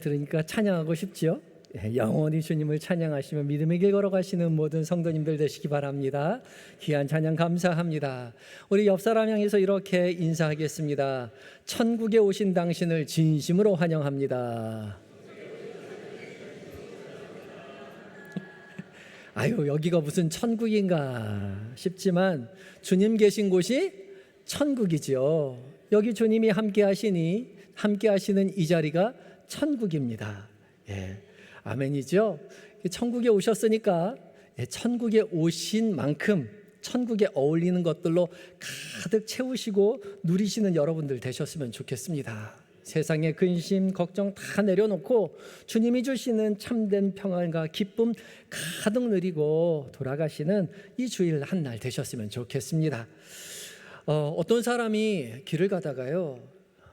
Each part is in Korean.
들으니까 찬양하고 싶죠? 영원히 주님을 찬양하시며 믿음의 길 걸어가시는 모든 성도님들 되시기 바랍니다. 귀한 찬양 감사합니다. 우리 옆 사람 향해서 이렇게 인사하겠습니다. 천국에 오신 당신을 진심으로 환영합니다. 아유, 여기가 무슨 천국인가 싶지만 주님 계신 곳이 천국이지요. 여기 주님이 함께 하시는 이 자리가 천국입니다. 아멘이죠. 천국에 오셨으니까 천국에 오신 만큼 천국에 어울리는 것들로 가득 채우시고 누리시는 여러분들 되셨으면 좋겠습니다. 세상의 근심, 걱정 다 내려놓고 주님이 주시는 참된 평안과 기쁨 가득 누리고 돌아가시는 이 주일 한 날 되셨으면 좋겠습니다. 어떤 사람이 길을 가다가요,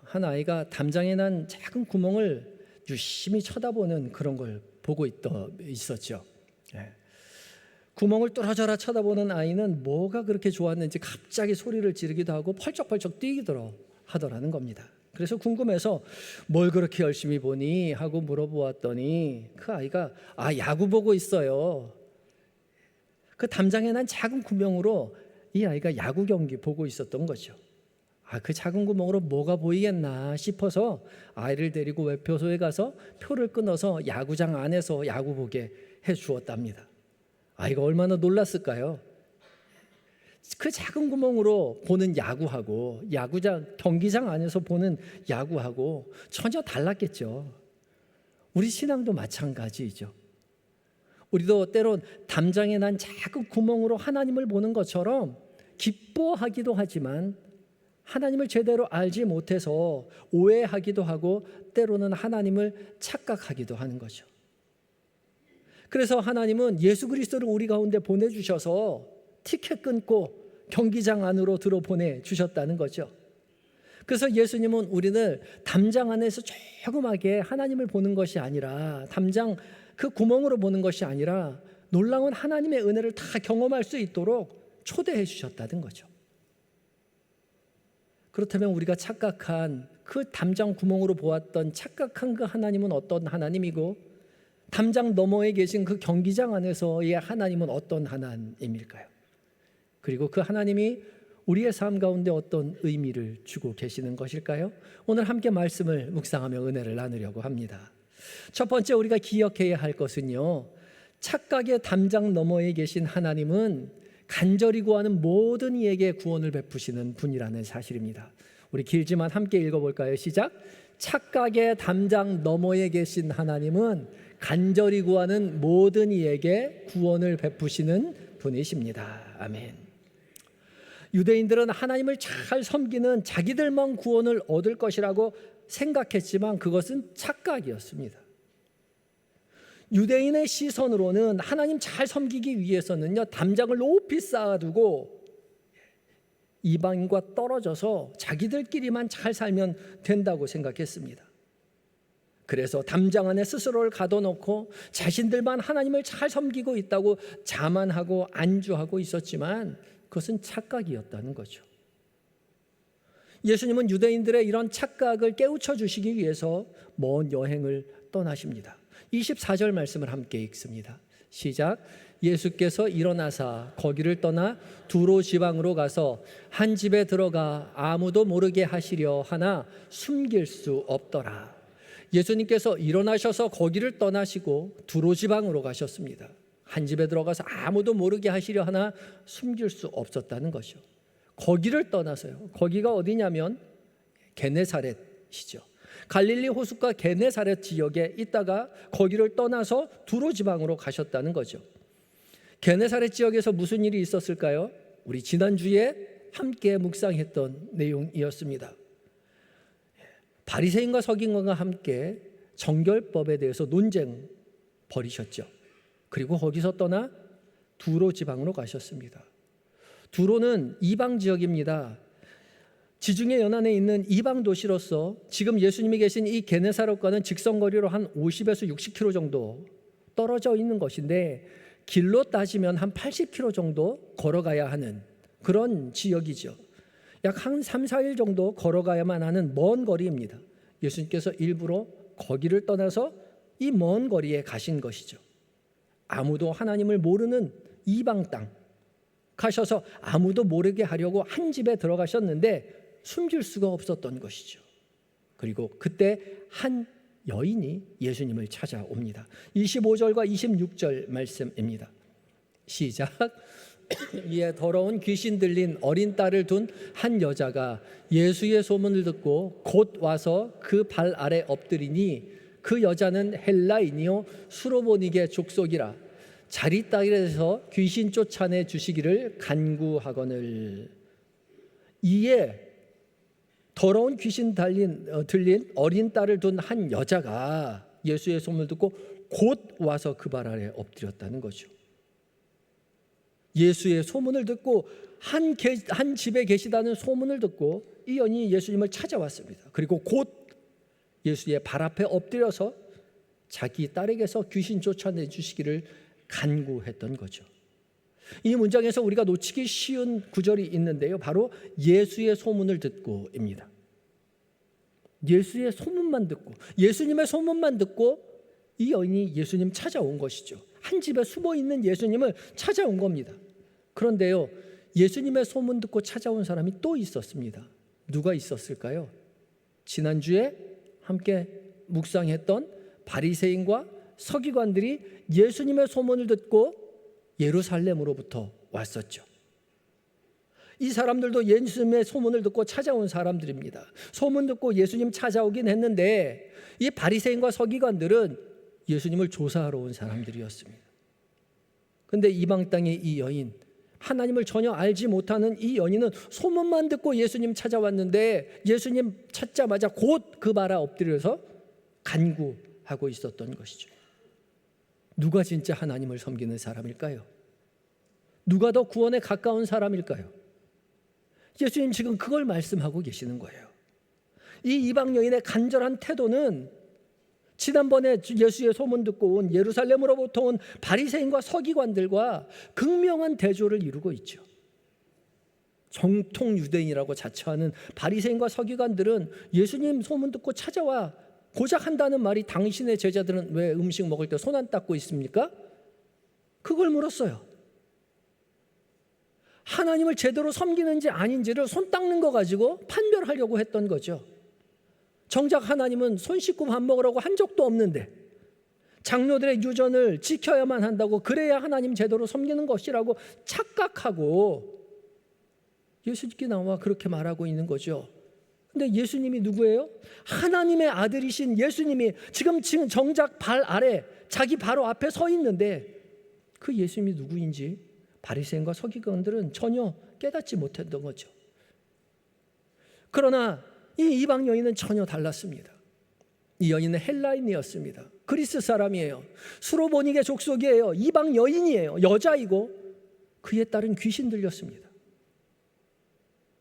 한 아이가 담장에 난 작은 구멍을 유심히 쳐다보는 그런 걸 보고 있었죠. 구멍을 뚫어져라 쳐다보는 아이는 뭐가 그렇게 좋았는지 갑자기 소리를 지르기도 하고 펄쩍펄쩍 뛰기도 하더라는 겁니다. 그래서 궁금해서 뭘 그렇게 열심히 보니 하고 물어보았더니 그 아이가 야구 보고 있어요. 그 담장에 난 작은 구멍으로 이 아이가 야구 경기 보고 있었던 거죠. 그 작은 구멍으로 뭐가 보이겠나 싶어서 아이를 데리고 외표소에 가서 표를 끊어서 야구장 안에서 야구 보게 해 주었답니다. 아이가 얼마나 놀랐을까요? 그 작은 구멍으로 보는 야구하고 경기장 안에서 보는 야구하고 전혀 달랐겠죠. 우리 신앙도 마찬가지이죠. 우리도 때론 담장에 난 작은 구멍으로 하나님을 보는 것처럼 기뻐하기도 하지만 하나님을 제대로 알지 못해서 오해하기도 하고 때로는 하나님을 착각하기도 하는 거죠. 그래서 하나님은 예수 그리스도를 우리 가운데 보내주셔서 티켓 끊고 경기장 안으로 들어보내주셨다는 거죠. 그래서 예수님은 우리를 담장 안에서 조그맣게 하나님을 보는 것이 아니라 담장 그 구멍으로 보는 것이 아니라 놀라운 하나님의 은혜를 다 경험할 수 있도록 초대해 주셨다는 거죠. 그렇다면 우리가 착각한 그 담장 구멍으로 보았던 착각한 그 하나님은 어떤 하나님이고 담장 너머에 계신 그 경기장 안에서의 하나님은 어떤 하나님일까요? 그리고 그 하나님이 우리의 삶 가운데 어떤 의미를 주고 계시는 것일까요? 오늘 함께 말씀을 묵상하며 은혜를 나누려고 합니다. 첫 번째 우리가 기억해야 할 것은요, 착각의 담장 너머에 계신 하나님은 간절히 구하는 모든 이에게 구원을 베푸시는 분이라는 사실입니다. 우리 길지만 함께 읽어볼까요? 시작. 착각의 담장 너머에 계신 하나님은 간절히 구하는 모든 이에게 구원을 베푸시는 분이십니다. 아멘. 유대인들은 하나님을 잘 섬기는 자기들만 구원을 얻을 것이라고 생각했지만 그것은 착각이었습니다. 유대인의 시선으로는 하나님 잘 섬기기 위해서는요, 담장을 높이 쌓아두고 이방인과 떨어져서 자기들끼리만 잘 살면 된다고 생각했습니다. 그래서 담장 안에 스스로를 가둬놓고 자신들만 하나님을 잘 섬기고 있다고 자만하고 안주하고 있었지만 그것은 착각이었다는 거죠. 예수님은 유대인들의 이런 착각을 깨우쳐 주시기 위해서 먼 여행을 떠나십니다. 24절 말씀을 함께 읽습니다. 시작. 예수께서 일어나사 거기를 떠나 두로 지방으로 가서 한 집에 들어가 아무도 모르게 하시려 하나 숨길 수 없더라. 예수님께서 일어나셔서 거기를 떠나시고 두로 지방으로 가셨습니다. 한 집에 들어가서 아무도 모르게 하시려 하나 숨길 수 없었다는 것이죠. 거기를 떠나서요. 거기가 어디냐면 게네사렛이죠. 갈릴리 호숫가 게네사렛 지역에 있다가 거기를 떠나서 두로 지방으로 가셨다는 거죠. 게네사렛 지역에서 무슨 일이 있었을까요? 우리 지난주에 함께 묵상했던 내용이었습니다. 바리새인과 서기관과 함께 정결법에 대해서 논쟁 벌이셨죠. 그리고 거기서 떠나 두로 지방으로 가셨습니다. 두로는 이방 지역입니다. 지중해 연안에 있는 이방 도시로서 지금 예수님이 계신 이 게네사렛과는 직선거리로 한 50에서 60km 정도 떨어져 있는 것인데 길로 따지면 한 80km 정도 걸어가야 하는 그런 지역이죠. 약 한 3, 4일 정도 걸어가야만 하는 먼 거리입니다. 예수님께서 일부러 거기를 떠나서 이 먼 거리에 가신 것이죠. 아무도 하나님을 모르는 이방 땅 가셔서 아무도 모르게 하려고 한 집에 들어가셨는데 숨길 수가 없었던 것이죠. 그리고 그때 한 여인이 예수님을 찾아옵니다. 25절과 26절 말씀입니다. 시작. 이에 더러운 귀신 들린 어린 딸을 둔 한 여자가 예수의 소문을 듣고 곧 와서 그 발 아래 엎드리니 그 여자는 헬라인이요 수로보니게 족속이라 자리 땅에서 귀신 쫓아내 주시기를 간구하거늘. 이에 더러운 귀신 들린 어린 딸을 둔 한 여자가 예수의 소문을 듣고 곧 와서 그 발 아래 엎드렸다는 거죠. 예수의 소문을 듣고 한 집에 계시다는 소문을 듣고 이 여인이 예수님을 찾아왔습니다. 그리고 곧 예수의 발 앞에 엎드려서 자기 딸에게서 귀신 쫓아내 주시기를 간구했던 거죠. 이 문장에서 우리가 놓치기 쉬운 구절이 있는데요, 바로 예수의 소문을 듣고입니다. 예수의 소문만 듣고, 예수님의 소문만 듣고 이 여인이 예수님 찾아온 것이죠. 한 집에 숨어 있는 예수님을 찾아온 겁니다. 그런데요, 예수님의 소문 듣고 찾아온 사람이 또 있었습니다. 누가 있었을까요? 지난주에 함께 묵상했던 바리새인과 서기관들이 예수님의 소문을 듣고 예루살렘으로부터 왔었죠. 이 사람들도 예수님의 소문을 듣고 찾아온 사람들입니다. 소문 듣고 예수님 찾아오긴 했는데 이 바리새인과 서기관들은 예수님을 조사하러 온 사람들이었습니다. 그런데 이방 땅의 이 여인, 하나님을 전혀 알지 못하는 이 여인은 소문만 듣고 예수님 찾아왔는데 예수님 찾자마자 곧 그 발 아래 엎드려서 간구하고 있었던 것이죠. 누가 진짜 하나님을 섬기는 사람일까요? 누가 더 구원에 가까운 사람일까요? 예수님 지금 그걸 말씀하고 계시는 거예요. 이 이방 여인의 간절한 태도는 지난번에 예수의 소문 듣고 온 예루살렘으로부터 온 바리새인과 서기관들과 극명한 대조를 이루고 있죠. 정통 유대인이라고 자처하는 바리새인과 서기관들은 예수님 소문 듣고 찾아와 고작 한다는 말이 당신의 제자들은 왜 음식 먹을 때 손 안 닦고 있습니까? 그걸 물었어요. 하나님을 제대로 섬기는지 아닌지를 손 닦는 거 가지고 판별하려고 했던 거죠. 정작 하나님은 손 씻고 밥 먹으라고 한 적도 없는데 장로들의 유전을 지켜야만 한다고, 그래야 하나님 제대로 섬기는 것이라고 착각하고 예수님께 나와 그렇게 말하고 있는 거죠. 근데 예수님이 누구예요? 하나님의 아들이신 예수님이 지금 정작 발 아래 자기 바로 앞에 서 있는데 그 예수님이 누구인지 바리새인과 서기관들은 전혀 깨닫지 못했던 거죠. 그러나 이 이방 여인은 전혀 달랐습니다. 이 여인은 헬라인이었습니다. 그리스 사람이에요. 수로보니게 족속이에요. 이방 여인이에요. 여자이고 그에 따른 귀신 들렸습니다.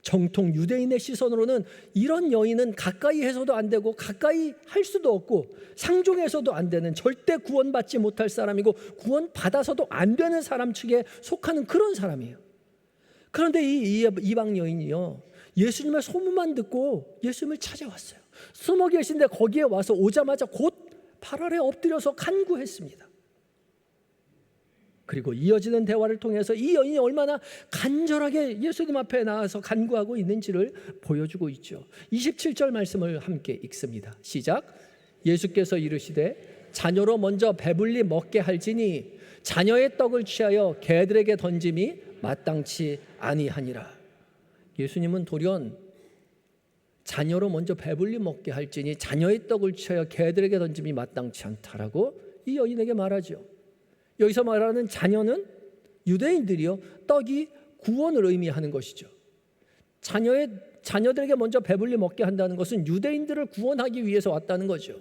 정통 유대인의 시선으로는 이런 여인은 가까이 해서도 안 되고 가까이 할 수도 없고 상종해서도 안 되는, 절대 구원받지 못할 사람이고 구원받아서도 안 되는 사람 측에 속하는 그런 사람이에요. 그런데 이 이방 여인이요, 예수님의 소문만 듣고 예수님을 찾아왔어요. 숨어 계신데 거기에 와서 오자마자 곧 발 아래 엎드려서 간구했습니다. 그리고 이어지는 대화를 통해서 이 여인이 얼마나 간절하게 예수님 앞에 나와서 간구하고 있는지를 보여주고 있죠. 27절 말씀을 함께 읽습니다. 시작. 예수께서 이르시되 자녀로 먼저 배불리 먹게 할지니 자녀의 떡을 취하여 개들에게 던짐이 마땅치 아니하니라. 예수님은 돌연 자녀로 먼저 배불리 먹게 할지니 자녀의 떡을 취하여 개들에게 던짐이 마땅치 않다라고 이 여인에게 말하죠. 여기서 말하는 자녀는 유대인들이요, 떡이 구원을 의미하는 것이죠. 자녀들에게 먼저 배불리 먹게 한다는 것은 유대인들을 구원하기 위해서 왔다는 거죠.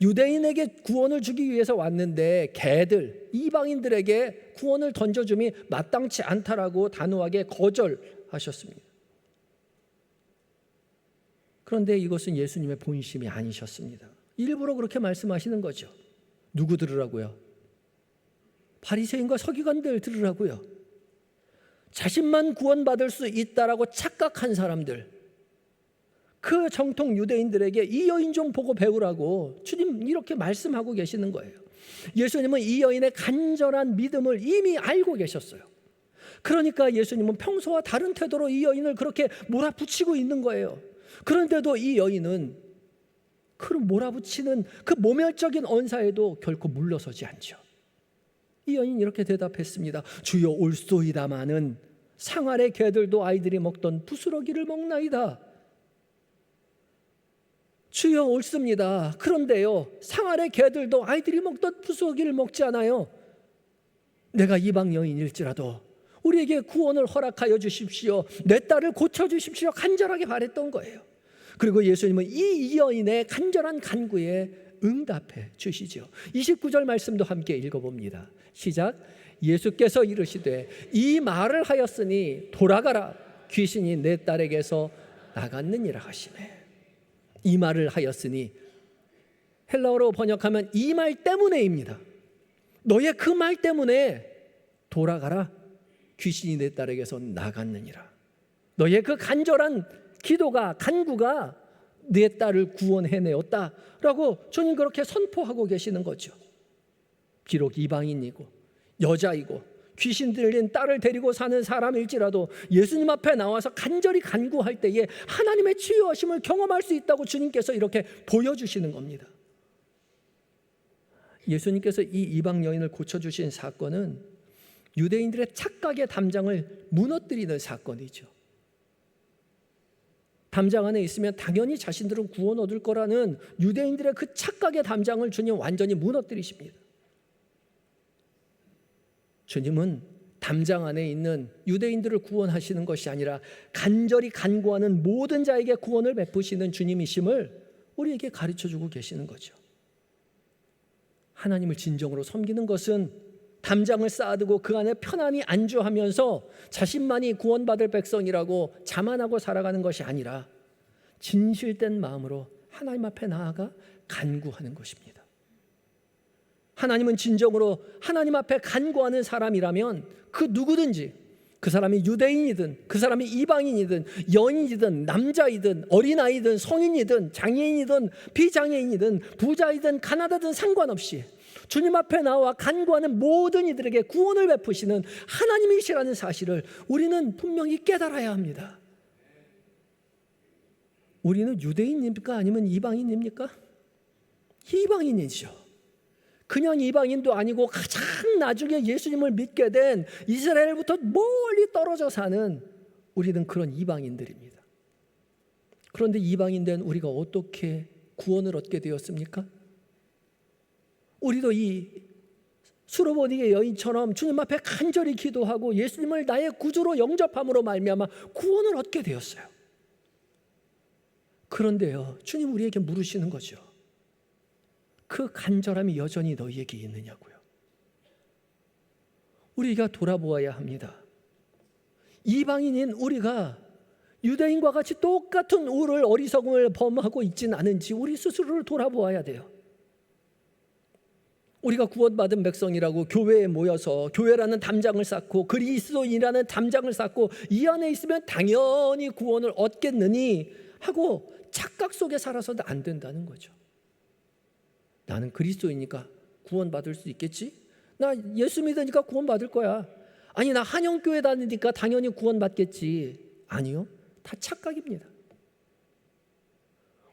유대인에게 구원을 주기 위해서 왔는데 개들, 이방인들에게 구원을 던져줌이 마땅치 않다라고 단호하게 거절하셨습니다. 그런데 이것은 예수님의 본심이 아니셨습니다. 일부러 그렇게 말씀하시는 거죠. 누구 들으라고요? 바리새인과 서기관들 들으라고요. 자신만 구원받을 수 있다라고 착각한 사람들, 그 정통 유대인들에게 이 여인 좀 보고 배우라고 주님 이렇게 말씀하고 계시는 거예요. 예수님은 이 여인의 간절한 믿음을 이미 알고 계셨어요. 그러니까 예수님은 평소와 다른 태도로 이 여인을 그렇게 몰아붙이고 있는 거예요. 그런데도 이 여인은 그 몰아붙이는 그 모멸적인 언사에도 결코 물러서지 않죠. 이 여인이 이렇게 대답했습니다. 주여 올소이다마는 상아래 개들도 아이들이 먹던 부스러기를 먹나이다. 주여 옳습니다. 그런데요, 상아래 개들도 아이들이 먹던 부스러기를 먹지 않아요. 내가 이방 여인일지라도 우리에게 구원을 허락하여 주십시오. 내 딸을 고쳐주십시오. 간절하게 바랬던 거예요. 그리고 예수님은 이 여인의 간절한 간구에 응답해 주시죠. 29절 말씀도 함께 읽어봅니다. 시작. 예수께서 이르시되 이 말을 하였으니 돌아가라. 귀신이 내 딸에게서 나갔느니라 하시네. 이 말을 하였으니 헬라어로 번역하면 이 말 때문에입니다. 너의 그 말 때문에 돌아가라. 귀신이 내 딸에게서 나갔느니라. 너의 그 간절한 기도가 간구가 내 딸을 구원해내었다라고 주님 그렇게 선포하고 계시는 거죠. 비록 이방인이고 여자이고 귀신 들린 딸을 데리고 사는 사람일지라도 예수님 앞에 나와서 간절히 간구할 때에 하나님의 치유하심을 경험할 수 있다고 주님께서 이렇게 보여주시는 겁니다. 예수님께서 이 이방 여인을 고쳐주신 사건은 유대인들의 착각의 담장을 무너뜨리는 사건이죠. 담장 안에 있으면 당연히 자신들은 구원 얻을 거라는 유대인들의 그 착각의 담장을 주님 완전히 무너뜨리십니다. 주님은 담장 안에 있는 유대인들을 구원하시는 것이 아니라 간절히 간구하는 모든 자에게 구원을 베푸시는 주님이심을 우리에게 가르쳐주고 계시는 거죠. 하나님을 진정으로 섬기는 것은 담장을 쌓아두고 그 안에 편안히 안주하면서 자신만이 구원받을 백성이라고 자만하고 살아가는 것이 아니라 진실된 마음으로 하나님 앞에 나아가 간구하는 것입니다. 하나님은 진정으로 하나님 앞에 간구하는 사람이라면 그 누구든지, 그 사람이 유대인이든 그 사람이 이방인이든 여인이든 남자이든 어린아이든 성인이든 장애인이든 비장애인이든 부자이든 가난하든 상관없이 주님 앞에 나와 간구하는 모든 이들에게 구원을 베푸시는 하나님이시라는 사실을 우리는 분명히 깨달아야 합니다. 우리는 유대인입니까? 아니면 이방인입니까? 이방인이죠. 그냥 이방인도 아니고 가장 나중에 예수님을 믿게 된 이스라엘부터 멀리 떨어져 사는 우리는 그런 이방인들입니다. 그런데 이방인 된 우리가 어떻게 구원을 얻게 되었습니까? 우리도 이 수로보니게 여인처럼 주님 앞에 간절히 기도하고 예수님을 나의 구주로 영접함으로 말미암아 구원을 얻게 되었어요. 그런데요, 주님 우리에게 물으시는 거죠. 그 간절함이 여전히 너희에게 있느냐고요. 우리가 돌아보아야 합니다. 이방인인 우리가 유대인과 같이 똑같은 우를 어리석음을 범하고 있지는 않은지 우리 스스로를 돌아보아야 돼요. 우리가 구원받은 백성이라고 교회에 모여서 교회라는 담장을 쌓고 그리스도인이라는 담장을 쌓고 이 안에 있으면 당연히 구원을 얻겠느니 하고 착각 속에 살아서는 안 된다는 거죠. 나는 그리스도이니까 구원받을 수 있겠지? 나 예수 믿으니까 구원받을 거야. 아니 나 한영교회 다니니까 당연히 구원받겠지. 아니요, 다 착각입니다.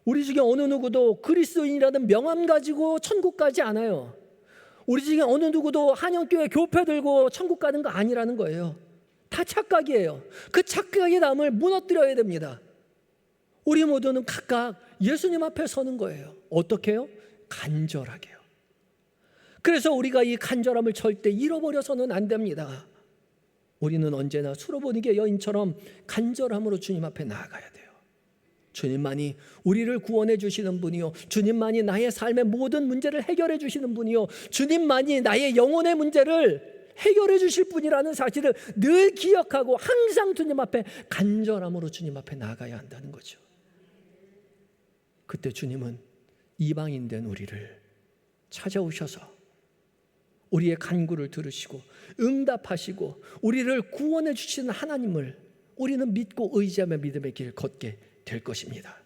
우리 중에 어느 누구도 그리스도인이라는 명함 가지고 천국 가지 않아요. 우리 중에 어느 누구도 한영교회 교패 들고 천국 가는 거 아니라는 거예요. 다 착각이에요. 그 착각의 담을 무너뜨려야 됩니다. 우리 모두는 각각 예수님 앞에 서는 거예요. 어떻게 해요? 간절하게요. 그래서 우리가 이 간절함을 절대 잃어버려서는 안 됩니다. 우리는 언제나 수로보니게 여인처럼 간절함으로 주님 앞에 나아가야 돼요. 주님만이 우리를 구원해 주시는 분이요, 주님만이 나의 삶의 모든 문제를 해결해 주시는 분이요, 주님만이 나의 영혼의 문제를 해결해 주실 분이라는 사실을 늘 기억하고 항상 주님 앞에 간절함으로 주님 앞에 나아가야 한다는 거죠. 그때 주님은 이방인 된 우리를 찾아오셔서 우리의 간구를 들으시고 응답하시고 우리를 구원해 주시는 하나님을 우리는 믿고 의지하며 믿음의 길 걷게 될 것입니다.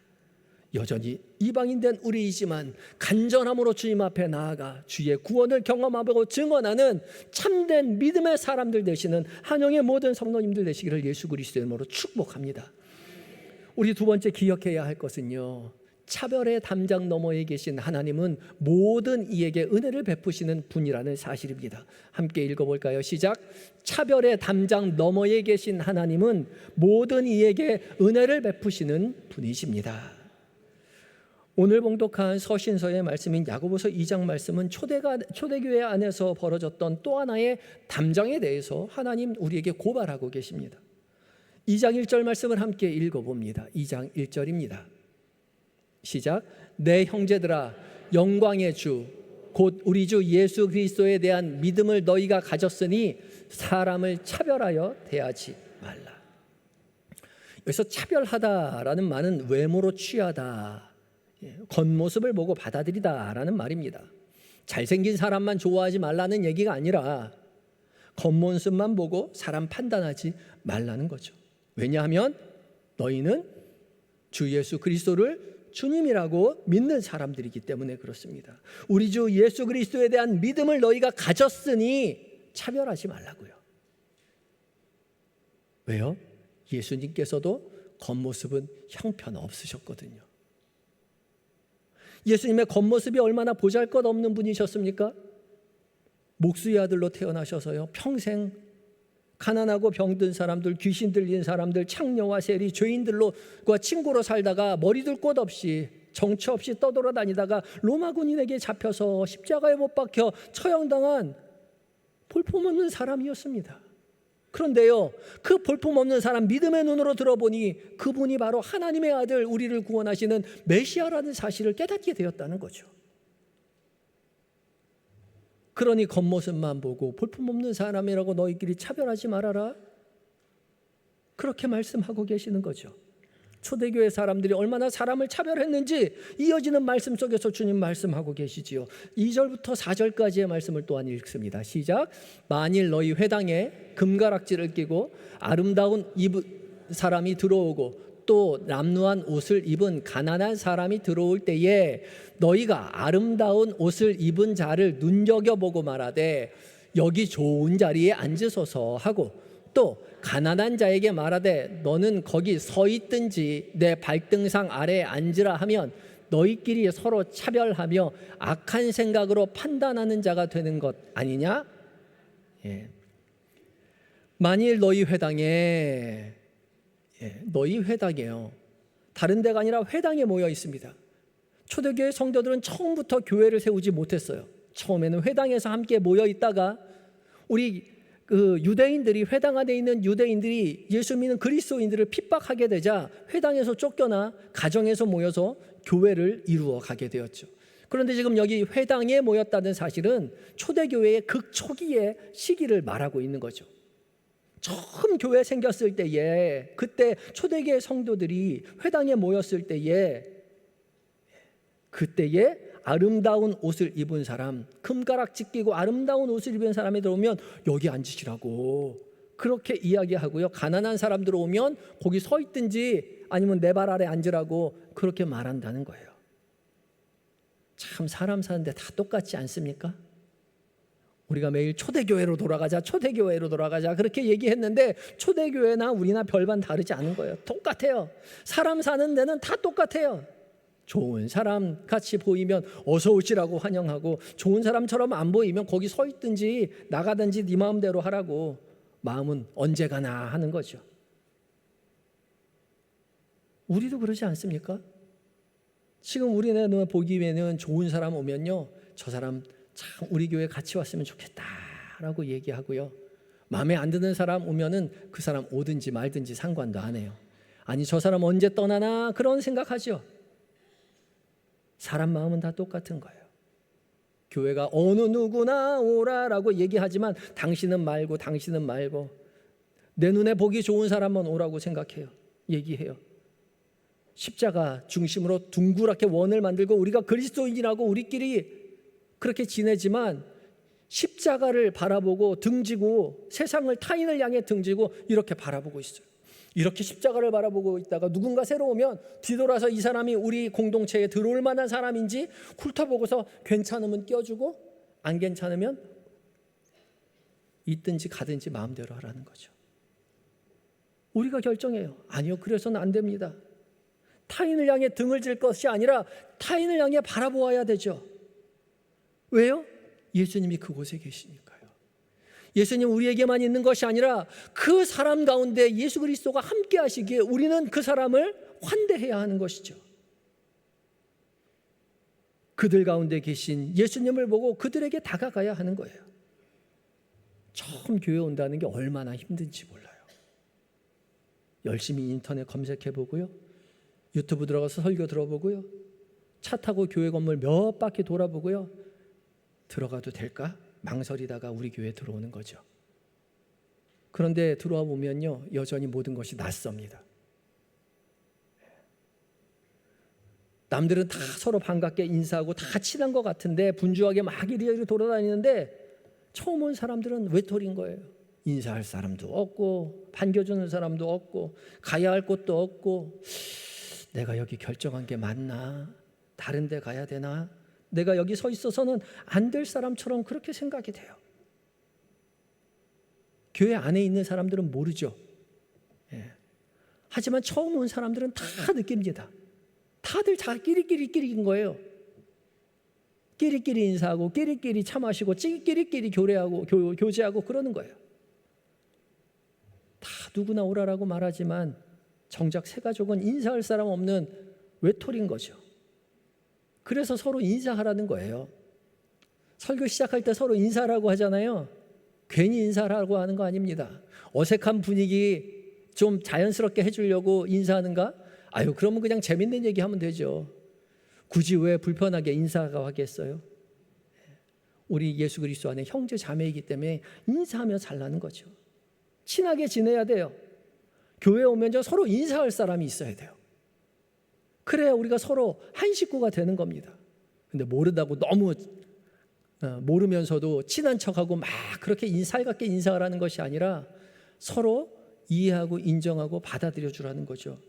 여전히 이방인된 우리이지만 간절함으로 주님 앞에 나아가 주의 구원을 경험하고 증언하는 참된 믿음의 사람들 되시는 한영의 모든 성도님들 되시기를 예수 그리스도의 이름으로 축복합니다. 우리 두 번째 기억해야 할 것은요, 차별의 담장 너머에 계신 하나님은 모든 이에게 은혜를 베푸시는 분이라는 사실입니다. 함께 읽어볼까요? 시작. 차별의 담장 너머에 계신 하나님은 모든 이에게 은혜를 베푸시는 분이십니다. 오늘 봉독한 서신서의 말씀인 야고보서 2장 말씀은 초대교회 안에서 벌어졌던 또 하나의 담장에 대해서 하나님 우리에게 고발하고 계십니다. 2장 1절 말씀을 함께 읽어봅니다. 2장 1절입니다. 시작. 내 형제들아, 영광의 주 곧 우리 주 예수 그리스도에 대한 믿음을 너희가 가졌으니 사람을 차별하여 대하지 말라. 여기서 차별하다라는 말은 외모로 취하다, 겉모습을 보고 받아들이다라는 말입니다. 잘생긴 사람만 좋아하지 말라는 얘기가 아니라 겉모습만 보고 사람 판단하지 말라는 거죠. 왜냐하면 너희는 주 예수 그리스도를 주님이라고 믿는 사람들이기 때문에 그렇습니다. 우리 주 예수 그리스도에 대한 믿음을 너희가 가졌으니 차별하지 말라고요. 왜요? 예수님께서도 겉모습은 형편없으셨거든요. 예수님의 겉모습이 얼마나 보잘것없는 분이셨습니까? 목수의 아들로 태어나셔서요, 평생 가난하고 병든 사람들, 귀신 들린 사람들, 창녀와 세리, 죄인들과 친구로 살다가 머리둘 곳 없이 정처 없이 떠돌아다니다가 로마 군인에게 잡혀서 십자가에 못 박혀 처형당한 볼품없는 사람이었습니다. 그런데요, 그 볼품없는 사람 믿음의 눈으로 들어보니 그분이 바로 하나님의 아들, 우리를 구원하시는 메시아라는 사실을 깨닫게 되었다는 거죠. 그러니 겉모습만 보고 볼품없는 사람이라고 너희끼리 차별하지 말아라, 그렇게 말씀하고 계시는 거죠. 초대교회 사람들이 얼마나 사람을 차별했는지 이어지는 말씀 속에서 주님 말씀하고 계시지요. 2절부터 4절까지의 말씀을 또한 읽습니다. 시작. 만일 너희 회당에 금가락지를 끼고 아름다운 사람이 들어오고 또 남루한 옷을 입은 가난한 사람이 들어올 때에 너희가 아름다운 옷을 입은 자를 눈여겨보고 말하되 여기 좋은 자리에 앉으소서 하고 또 가난한 자에게 말하되 너는 거기 서 있든지 내 발등상 아래에 앉으라 하면 너희끼리 서로 차별하며 악한 생각으로 판단하는 자가 되는 것 아니냐? 예. 만일 너희 회당에 너희 회당이에요. 다른 데가 아니라 회당에 모여 있습니다. 초대교회 성도들은 처음부터 교회를 세우지 못했어요. 처음에는 회당에서 함께 모여 있다가 우리 유대인들이, 회당 안에 있는 유대인들이 예수 믿는 그리스도인들을 핍박하게 되자 회당에서 쫓겨나 가정에서 모여서 교회를 이루어 가게 되었죠. 그런데 지금 여기 회당에 모였다는 사실은 초대교회의 극초기의 시기를 말하고 있는 거죠. 처음 교회 생겼을 때에, 그때 초대교회 성도들이 회당에 모였을 때에, 그때에 아름다운 옷을 입은 사람, 금가락지 끼고 아름다운 옷을 입은 사람이 들어오면 여기 앉으시라고 그렇게 이야기하고요, 가난한 사람들 오면 거기 서 있든지 아니면 내 발 아래 앉으라고 그렇게 말한다는 거예요. 참 사람 사는데 다 똑같지 않습니까? 우리가 매일 초대교회로 돌아가자, 초대교회로 돌아가자 그렇게 얘기했는데 초대교회나 우리나 별반 다르지 않은 거예요. 똑같아요. 사람 사는 데는 다 똑같아요. 좋은 사람 같이 보이면 어서 오시라고 환영하고, 좋은 사람처럼 안 보이면 거기 서 있든지 나가든지 네 마음대로 하라고 마음은 언제 가나 하는 거죠. 우리도 그러지 않습니까? 지금 우리네 눈에 보기에는 좋은 사람 오면요, 저 사람 참 우리 교회 같이 왔으면 좋겠다라고 얘기하고요, 마음에 안 드는 사람 오면은 그 사람 오든지 말든지 상관도 안 해요. 아니 저 사람 언제 떠나나 그런 생각하죠. 사람 마음은 다 똑같은 거예요. 교회가 어느 누구나 오라라고 얘기하지만 당신은 말고 당신은 말고 내 눈에 보기 좋은 사람만 오라고 생각해요. 얘기해요. 십자가 중심으로 둥그랗게 원을 만들고 우리가 그리스도인이라고 우리끼리 그렇게 지내지만 십자가를 바라보고 등지고 세상을, 타인을 향해 등지고 이렇게 바라보고 있어요. 이렇게 십자가를 바라보고 있다가 누군가 새로 오면 뒤돌아서 이 사람이 우리 공동체에 들어올 만한 사람인지 훑어보고서 괜찮으면 껴주고 안 괜찮으면 있든지 가든지 마음대로 하라는 거죠. 우리가 결정해요. 아니요, 그래서는 안 됩니다. 타인을 향해 등을 질 것이 아니라 타인을 향해 바라보아야 되죠. 왜요? 예수님이 그곳에 계시니까요. 예수님 우리에게만 있는 것이 아니라 그 사람 가운데 예수 그리스도가 함께 하시기에 우리는 그 사람을 환대해야 하는 것이죠. 그들 가운데 계신 예수님을 보고 그들에게 다가가야 하는 거예요. 처음 교회 온다는 게 얼마나 힘든지 몰라요. 열심히 인터넷 검색해 보고요, 유튜브 들어가서 설교 들어보고요, 차 타고 교회 건물 몇 바퀴 돌아보고요, 들어가도 될까? 망설이다가 우리 교회에 들어오는 거죠. 그런데 들어와 보면요, 여전히 모든 것이 낯섭니다. 남들은 다 서로 반갑게 인사하고 다 친한 것 같은데 분주하게 막 이리저리 돌아다니는데 처음 온 사람들은 외톨이인 거예요. 인사할 사람도 없고 반겨주는 사람도 없고 가야 할 곳도 없고, 내가 여기 결정한 게 맞나? 다른 데 가야 되나? 내가 여기 서 있어서는 안 될 사람처럼 그렇게 생각이 돼요. 교회 안에 있는 사람들은 모르죠. 하지만 처음 온 사람들은 다 느낍니다. 다들 다 끼리끼리인 거예요. 끼리끼리 인사하고 끼리끼리 차 마시고 끼리끼리 교제하고 그러는 거예요. 다 누구나 오라라고 말하지만 정작 새 가족은 인사할 사람 없는 외톨이인 거죠. 그래서 서로 인사하라는 거예요. 설교 시작할 때 서로 인사하라고 하잖아요. 괜히 인사하라고 하는 거 아닙니다. 어색한 분위기 좀 자연스럽게 해주려고 인사하는가? 아유, 그러면 그냥 재밌는 얘기 하면 되죠. 굳이 왜 불편하게 인사가 하겠어요? 우리 예수 그리스도 안에 형제 자매이기 때문에 인사하며 살라는 거죠. 친하게 지내야 돼요. 교회 오면 서로 인사할 사람이 있어야 돼요. 그래야 우리가 서로 한 식구가 되는 겁니다. 근데 모르다고 너무 모르면서도 친한 척하고 막 그렇게 살갑게 인사하라는 것이 아니라 서로 이해하고 인정하고 받아들여 주라는 거죠.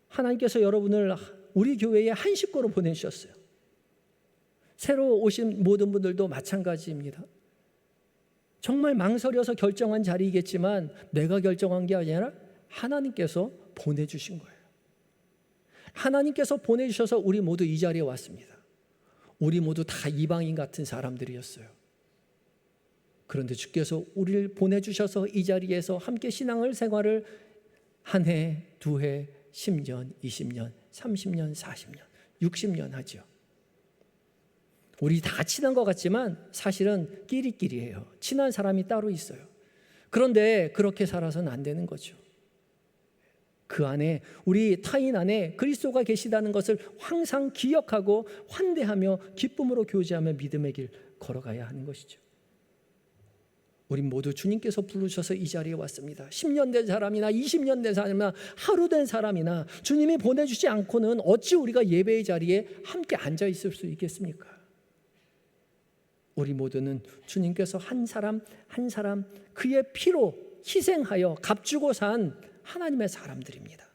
하나님께서 여러분을 우리 교회에 한 식구로 보내주셨어요. 새로 오신 모든 분들도 마찬가지입니다. 정말 망설여서 결정한 자리이겠지만 내가 결정한 게 아니라 하나님께서 보내주신 거예요. 하나님께서 보내주셔서 우리 모두 이 자리에 왔습니다. 우리 모두 다 이방인 같은 사람들이었어요. 그런데 주께서 우리를 보내주셔서 이 자리에서 함께 신앙을 생활을 한 해, 두 해, 10년, 20년, 30년, 40년, 60년 하죠. 우리 다 친한 것 같지만 사실은 끼리끼리예요. 친한 사람이 따로 있어요. 그런데 그렇게 살아서는 안 되는 거죠. 그 안에 우리 타인 안에 그리스도가 계시다는 것을 항상 기억하고 환대하며 기쁨으로 교제하며 믿음의 길 걸어가야 하는 것이죠. 우린 모두 주님께서 부르셔서 이 자리에 왔습니다. 10년 된 사람이나 20년 된 사람이나 하루 된 사람이나 주님이 보내주지 않고는 어찌 우리가 예배의 자리에 함께 앉아 있을 수 있겠습니까? 우리 모두는 주님께서 한 사람 한 사람 그의 피로 희생하여 값주고 산 하나님의 사람들입니다.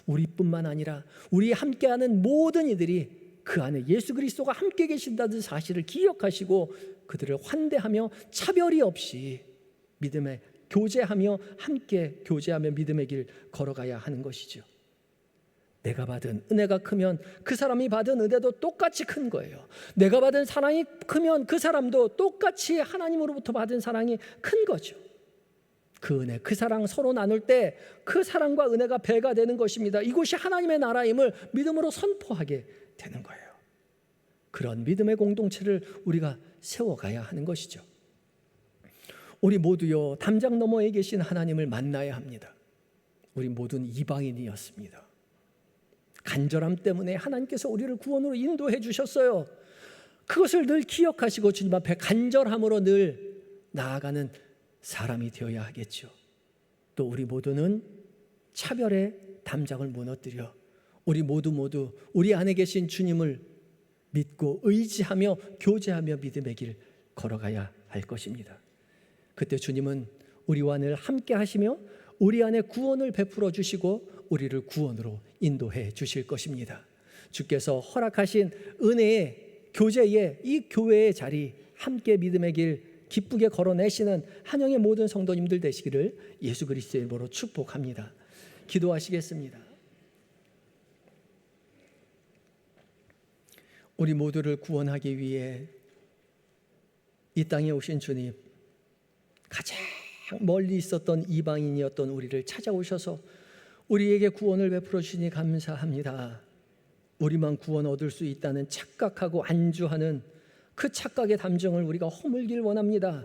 우리뿐만 아니라 우리 함께하는 모든 이들이 그 안에 예수 그리스도가 함께 계신다는 사실을 기억하시고 그들을 환대하며 차별이 없이 믿음에 교제하며 함께 교제하며 믿음의 길 걸어가야 하는 것이죠. 내가 받은 은혜가 크면 그 사람이 받은 은혜도 똑같이 큰 거예요. 내가 받은 사랑이 크면 그 사람도 똑같이 하나님으로부터 받은 사랑이 큰 거죠. 그 은혜, 그 사랑 서로 나눌 때 그 사랑과 은혜가 배가 되는 것입니다. 이곳이 하나님의 나라임을 믿음으로 선포하게 되는 거예요. 그런 믿음의 공동체를 우리가 세워가야 하는 것이죠. 우리 모두요, 담장 너머에 계신 하나님을 만나야 합니다. 우리 모두는 이방인이었습니다. 간절함 때문에 하나님께서 우리를 구원으로 인도해 주셨어요. 그것을 늘 기억하시고 주님 앞에 간절함으로 늘 나아가는 사람이 되어야 하겠죠. 또 우리 모두는 차별의 담장을 무너뜨려 우리 모두 우리 안에 계신 주님을 믿고 의지하며 교제하며 믿음의 길 걸어가야 할 것입니다. 그때 주님은 우리와 늘 함께 하시며 우리 안에 구원을 베풀어 주시고 우리를 구원으로 인도해 주실 것입니다. 주께서 허락하신 은혜의 교제의 이 교회의 자리, 함께 믿음의 길 기쁘게 걸어내시는 한영의 모든 성도님들 되시기를 예수 그리스도의 이름으로 축복합니다. 기도하시겠습니다. 우리 모두를 구원하기 위해 이 땅에 오신 주님, 가장 멀리 있었던 이방인이었던 우리를 찾아오셔서 우리에게 구원을 베풀어 주시니 감사합니다. 우리만 구원 얻을 수 있다는 착각하고 안주하는 그 착각의 담정을 우리가 허물길 원합니다.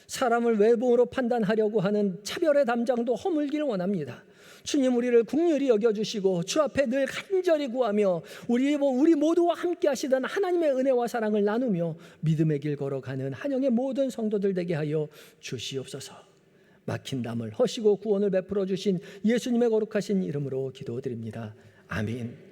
사람을 외모로 판단하려고 하는 차별의 담장도 허물길 원합니다. 주님, 우리를 긍휼히 여겨주시고 주 앞에 늘 간절히 구하며 우리 모두와 함께 하시던 하나님의 은혜와 사랑을 나누며 믿음의 길 걸어가는 한영의 모든 성도들 되게 하여 주시옵소서. 막힌 담을 허시고 구원을 베풀어 주신 예수님의 거룩하신 이름으로 기도드립니다. 아멘.